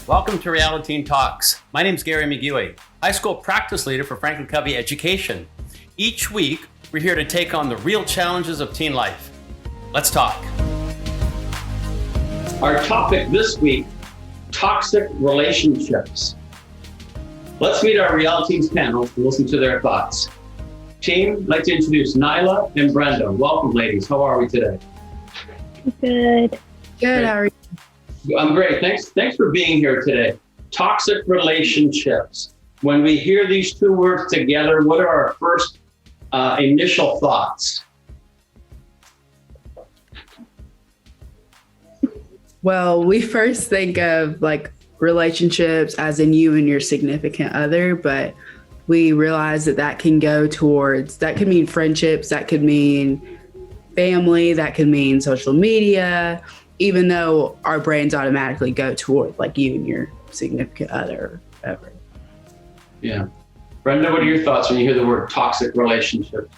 Welcome to Realiteen Talks. My name is Gary McGuey, high school practice leader for FranklinCovey Education. Each week, we're here to take on the real challenges of teen life. Let's talk. Our topic this week, toxic relationships. Let's meet our Realiteen's panel and listen to their thoughts. Team, I'd like to introduce Nyla and Brenda. Welcome, ladies. How are we today? Good. Good, how are you? I'm great. Thanks for being here today. Toxic relationships. When we hear these two words together, what are our first initial thoughts? Well, we first think of like relationships as in you and your significant other, but we realize that can go towards, that could mean friendships, that could mean family, that could mean social media, even though our brains automatically go toward like you and your significant other or whatever. Yeah. Brenda, what are your thoughts when you hear the word toxic relationship?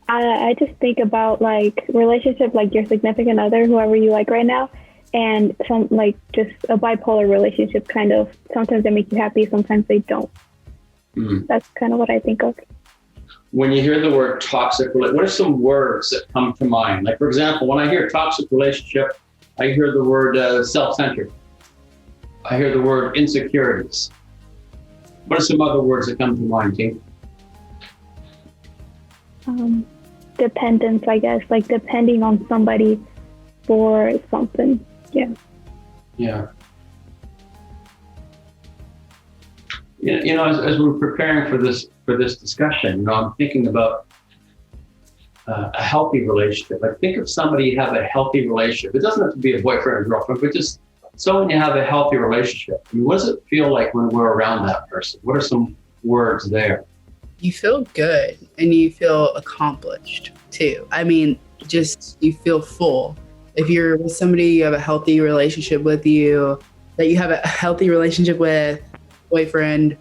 I just think about like relationship, like your significant other, whoever you like right now, and some like just a bipolar relationship kind of. Sometimes they make you happy, sometimes they don't. Mm-hmm. That's kind of what I think of. When you hear the word toxic, what are some words that come to mind? Like, for example, when I hear toxic relationship, I hear the word self-centered. I hear the word insecurities. What are some other words that come to mind, team? Dependence, I guess, like depending on somebody for something. Yeah. Yeah. You know, as we're preparing for this discussion, you know, I'm thinking about a healthy relationship. Like, think of somebody you have a healthy relationship. It doesn't have to be a boyfriend or girlfriend, but just someone you have a healthy relationship. I mean, what does it feel like when we're around that person? What are some words there? You feel good and you feel accomplished too. I mean, just you feel full. If you're with somebody you have a healthy relationship with, that you have a healthy relationship with, boyfriend,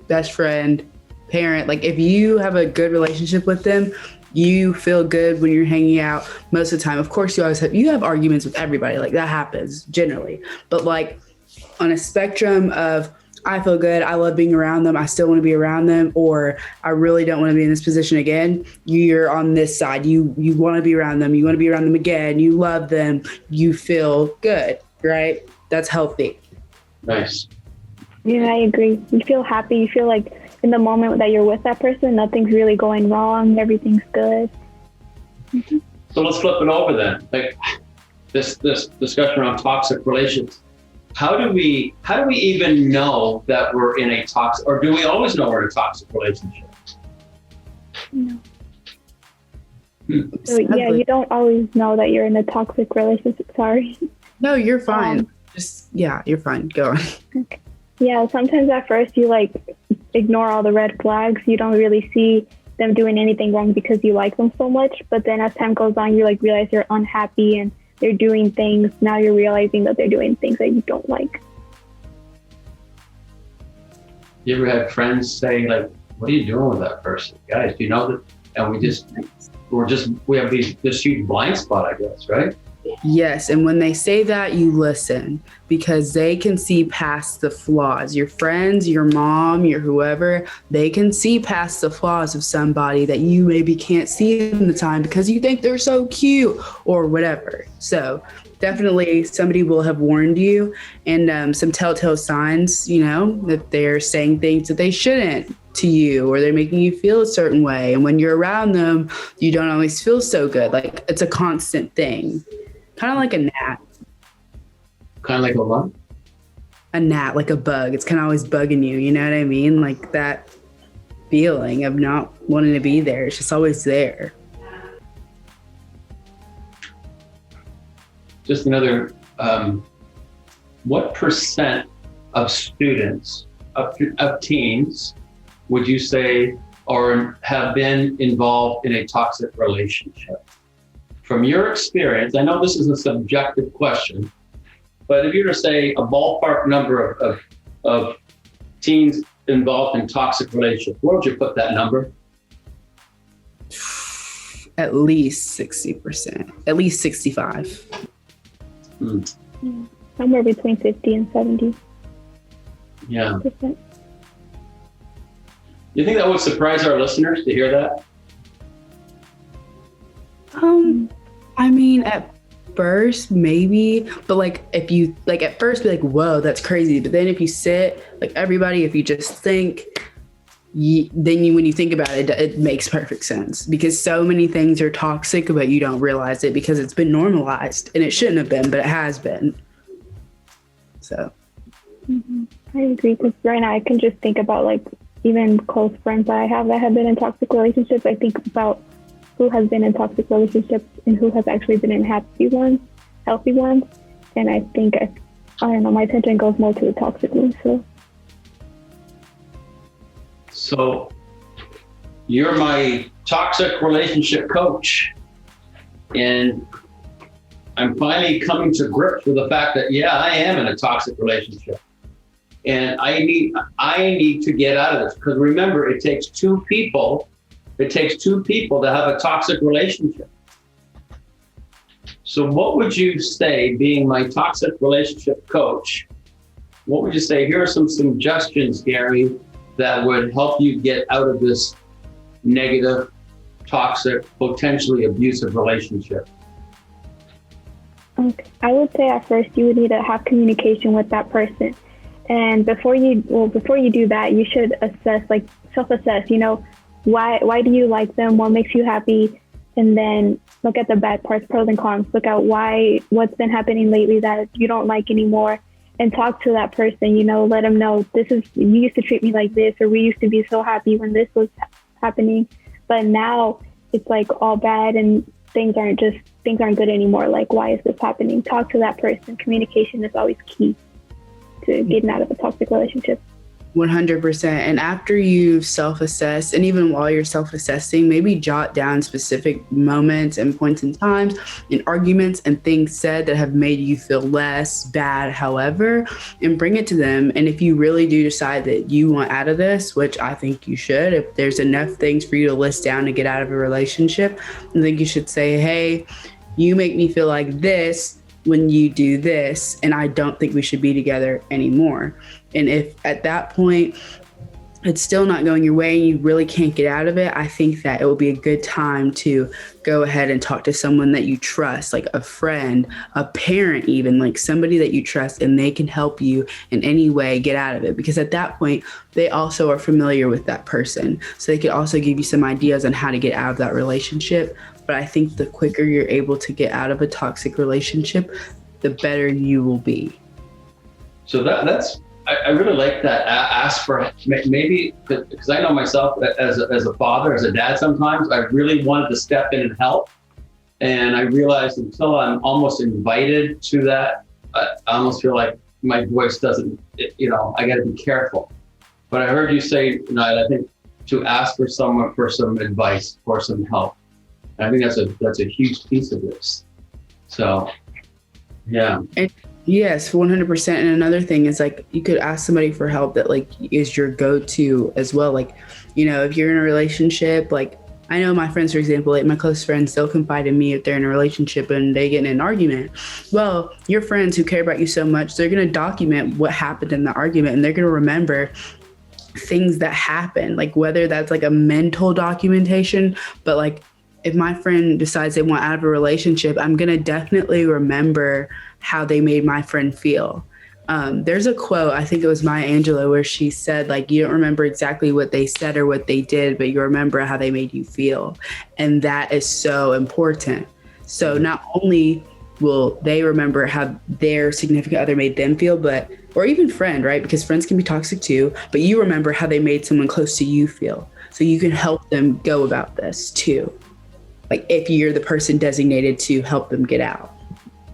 best friend, parent, like if you have a good relationship with them, you feel good when you're hanging out most of the time. Of course, you have arguments with everybody, like that happens generally. But like on a spectrum of I feel good, I love being around them, I still want to be around them, or I really don't want to be in this position again, you're on this side. You want to be around them, you want to be around them again, you love them, you feel good, right? That's healthy. Nice. Yeah, I agree. You feel happy. You feel like in the moment that you're with that person, nothing's really going wrong. Everything's good. Mm-hmm. So let's flip it over then. Like this discussion around toxic relations. How do we even know that we're in a toxic, or do we always know we're in a toxic relationship? No. So yeah, you don't always know that you're in a toxic relationship. Sorry. No, you're fine. You're fine. Go on. Okay. Yeah, sometimes at first you like ignore all the red flags. You don't really see them doing anything wrong because you like them so much. But then as time goes on, you like realize you're unhappy and they're doing things. Now you're realizing that they're doing things that you don't like. You ever had friends say like, "What are you doing with that person, guys? Do you know that?" And we have this huge blind spot, I guess, right? Yes, and when they say that, you listen because they can see past the flaws. Your friends, your mom, your whoever, they can see past the flaws of somebody that you maybe can't see in the time because you think they're so cute or whatever. So definitely somebody will have warned you, and some telltale signs, you know, that they're saying things that they shouldn't to you, or they're making you feel a certain way. And when you're around them, you don't always feel so good. Like it's a constant thing. Kind of like a gnat. Kind of like a what? A gnat, like a bug. It's kind of always bugging you. You know what I mean? Like that feeling of not wanting to be there. It's just always there. Just another, what percent of students, of teens, would you say or have been involved in a toxic relationship? From your experience, I know this is a subjective question, but if you were to say a ballpark number of teens involved in toxic relationships, where would you put that number? At least 60%, at least 65. Mm. Yeah. Somewhere between 50 and 70%. Yeah. You think that would surprise our listeners to hear that? I mean, at first maybe, but like if you like at first be like, whoa, that's crazy. But then if you sit like everybody, if you just think, when you think about it, it makes perfect sense, because so many things are toxic, but you don't realize it because it's been normalized, and it shouldn't have been, but it has been. So. I agree, because right now I can just think about like even close friends that I have that have been in toxic relationships. I think about who has been in toxic relationships and who has actually been in healthy ones. And I think, I don't know, my attention goes more to the toxic ones. So you're my toxic relationship coach. And I'm finally coming to grips with the fact that, yeah, I am in a toxic relationship. And I need to get out of this, because remember, it takes two people to have a toxic relationship. So what would you say, being my toxic relationship coach, what would you say? Here are some suggestions, Gary, that would help you get out of this negative, toxic, potentially abusive relationship. Okay. I would say at first you would need to have communication with that person. And before you do that, you should self-assess, why do you like them? What makes you happy? And then look at the bad parts, pros and cons. Look at what's been happening lately that you don't like anymore, and talk to that person, let them know, you used to treat me like this, or we used to be so happy when this was happening, but now it's like all bad and things aren't good anymore. Like, why is this happening? Talk to that person. Communication is always key to getting out of a toxic relationship. 100%. And after you self-assess, and even while you're self-assessing, maybe jot down specific moments and points in times and arguments and things said that have made you feel less bad, however, and bring it to them. And if you really do decide that you want out of this, which I think you should, if there's enough things for you to list down to get out of a relationship, I think you should say, hey, you make me feel like this when you do this, and I don't think we should be together anymore. And if at that point it's still not going your way and you really can't get out of it, I think that it will be a good time to go ahead and talk to someone that you trust, like a friend, a parent, even like somebody that you trust, and they can help you in any way get out of it. Because at that point, they also are familiar with that person. So they could also give you some ideas on how to get out of that relationship. But I think the quicker you're able to get out of a toxic relationship, the better you will be. So I really like that. Ask for maybe, because I know myself as a father, as a dad, sometimes I really wanted to step in and help. And I realized until I'm almost invited to that, I almost feel like my voice doesn't, I got to be careful. But I heard you say tonight, I think, to ask for someone for some advice or some help. And I think that's a huge piece of this. So, yeah. Yes, 100%. And another thing is, like, you could ask somebody for help that like is your go-to as well. Like, if you're in a relationship, like I know my friends, for example, like my close friends, they'll confide in me if they're in a relationship and they get in an argument. Well, your friends who care about you so much, they're going to document what happened in the argument, and they're going to remember things that happen, like whether that's like a mental documentation, but like if my friend decides they want out of a relationship, I'm going to definitely remember how they made my friend feel. There's a quote, I think it was Maya Angelou, where she said, like, you don't remember exactly what they said or what they did, but you remember how they made you feel. And that is so important. So not only will they remember how their significant other made them feel, or even friend, right? Because friends can be toxic too, but you remember how they made someone close to you feel. So you can help them go about this too. Like if you're the person designated to help them get out.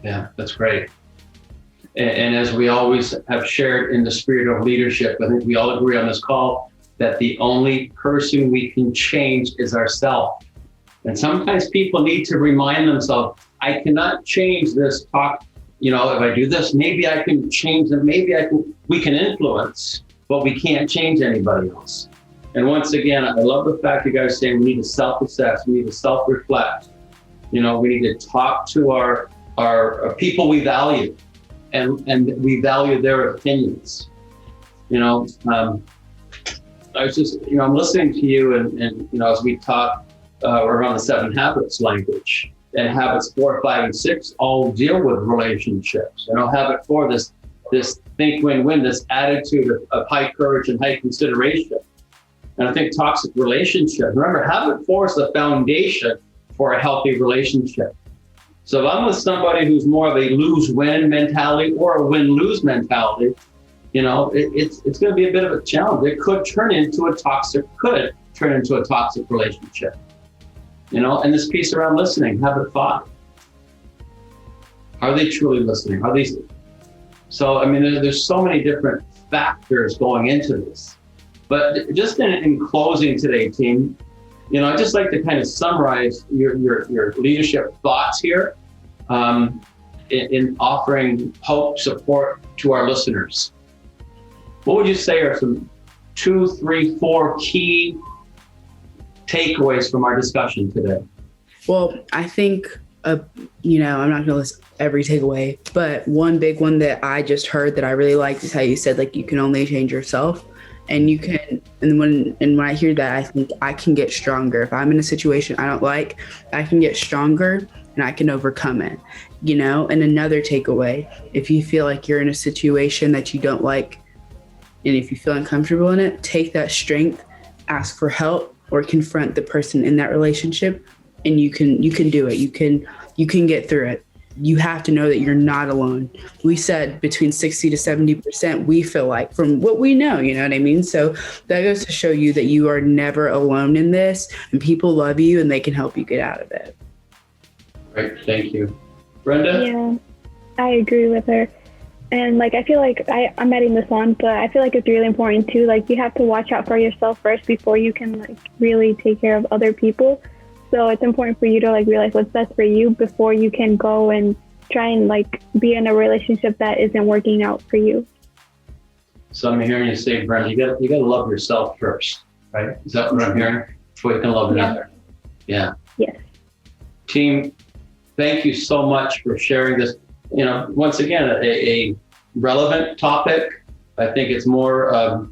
Yeah, that's great. And as we always have shared in the spirit of leadership, I think we all agree on this call that the only person we can change is ourselves. And sometimes people need to remind themselves, I cannot change this talk. If I do this, maybe I can change them. We can influence, but we can't change anybody else. And once again, I love the fact you guys are saying we need to self-assess, we need to self-reflect. We need to talk to our are people we value, and we value their opinions. I was just, I'm listening to you, and as we talk around the 7 habits language, and habits 4, 5, and 6 all deal with relationships. Habit 4, this think win-win, this attitude of high courage and high consideration. And I think toxic relationship. Remember, habit 4 is the foundation for a healthy relationship. So if I'm with somebody who's more of a lose-win mentality or a win-lose mentality, it's going to be a bit of a challenge. It could turn into a toxic relationship. And this piece around listening, habit 5. Are they truly listening? So, there's so many different factors going into this. But just in closing today, team, I'd just like to kind of summarize your leadership thoughts here in offering hope, support to our listeners. What would you say are some 2, 3, 4 key takeaways from our discussion today? Well, I think, I'm not going to list every takeaway, but one big one that I just heard that I really liked is how you said, like, you can only change yourself. And you can, and when I hear that, I think I can get stronger. If I'm in a situation I don't like, I can get stronger and I can overcome it, And another takeaway, if you feel like you're in a situation that you don't like, and if you feel uncomfortable in it, take that strength, ask for help, or confront the person in that relationship, and you can do it. You can get through it. You have to know that you're not alone. We said between 60 to 70% we feel like, from what we know, you know what I mean? So that goes to show you that you are never alone in this, and people love you and they can help you get out of it. Great, thank you. Brenda? Yeah, I agree with her. And I feel like I'm adding this on, but I feel like it's really important too. You have to watch out for yourself first before you can really take care of other people. So it's important for you to realize what's best for you before you can go and try and be in a relationship that isn't working out for you. So I'm hearing you say, Brenda, you got to love yourself first, right? Is that what I'm hearing? Before you can love another. Yeah. Yes. Team, thank you so much for sharing this. Once again, a relevant topic. I think it's more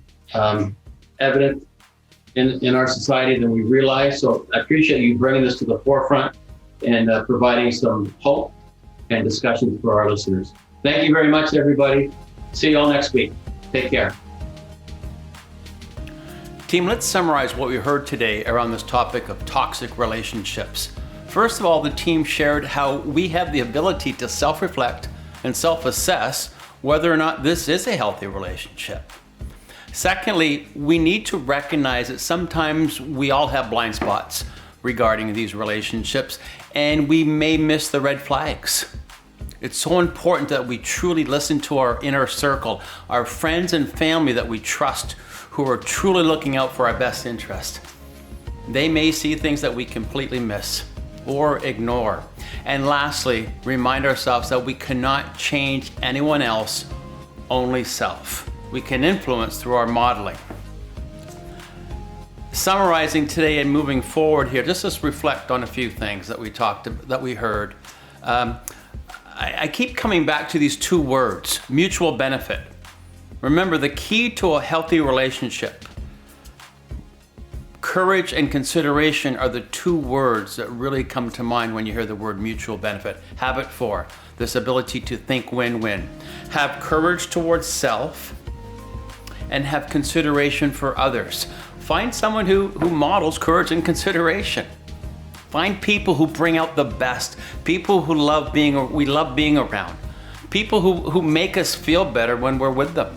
evident in our society than we realize. So I appreciate you bringing this to the forefront and providing some hope and discussions for our listeners. Thank you very much, everybody. See you all next week. Take care. Team, let's summarize what we heard today around this topic of toxic relationships. First of all, the team shared how we have the ability to self-reflect and self-assess whether or not this is a healthy relationship. Secondly, we need to recognize that sometimes we all have blind spots regarding these relationships, and we may miss the red flags. It's so important that we truly listen to our inner circle, our friends and family that we trust, who are truly looking out for our best interest. They may see things that we completely miss or ignore. And lastly, remind ourselves that we cannot change anyone else, only self. We can influence through our modeling. Summarizing today and moving forward here, just let's reflect on a few things that we heard. I keep coming back to these 2 words, mutual benefit. Remember, the key to a healthy relationship, courage and consideration, are the 2 words that really come to mind when you hear the word mutual benefit. Habit 4, this ability to think win-win. Have courage towards self and have consideration for others. Find someone who models courage and consideration. Find people who bring out the best, people who we love being around, people who make us feel better when we're with them.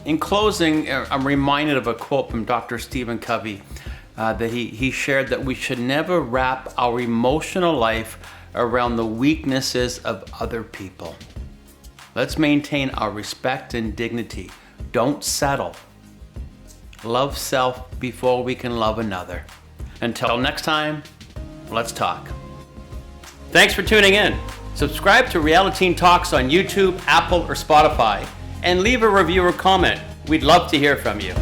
In closing, I'm reminded of a quote from Dr. Stephen Covey that he shared, that we should never wrap our emotional life around the weaknesses of other people. Let's maintain our respect and dignity. Don't settle. Love self before we can love another. Until next time, let's talk. Thanks for tuning in. Subscribe to Realiteen Talks on YouTube, Apple, or Spotify, and leave a review or comment. We'd love to hear from you.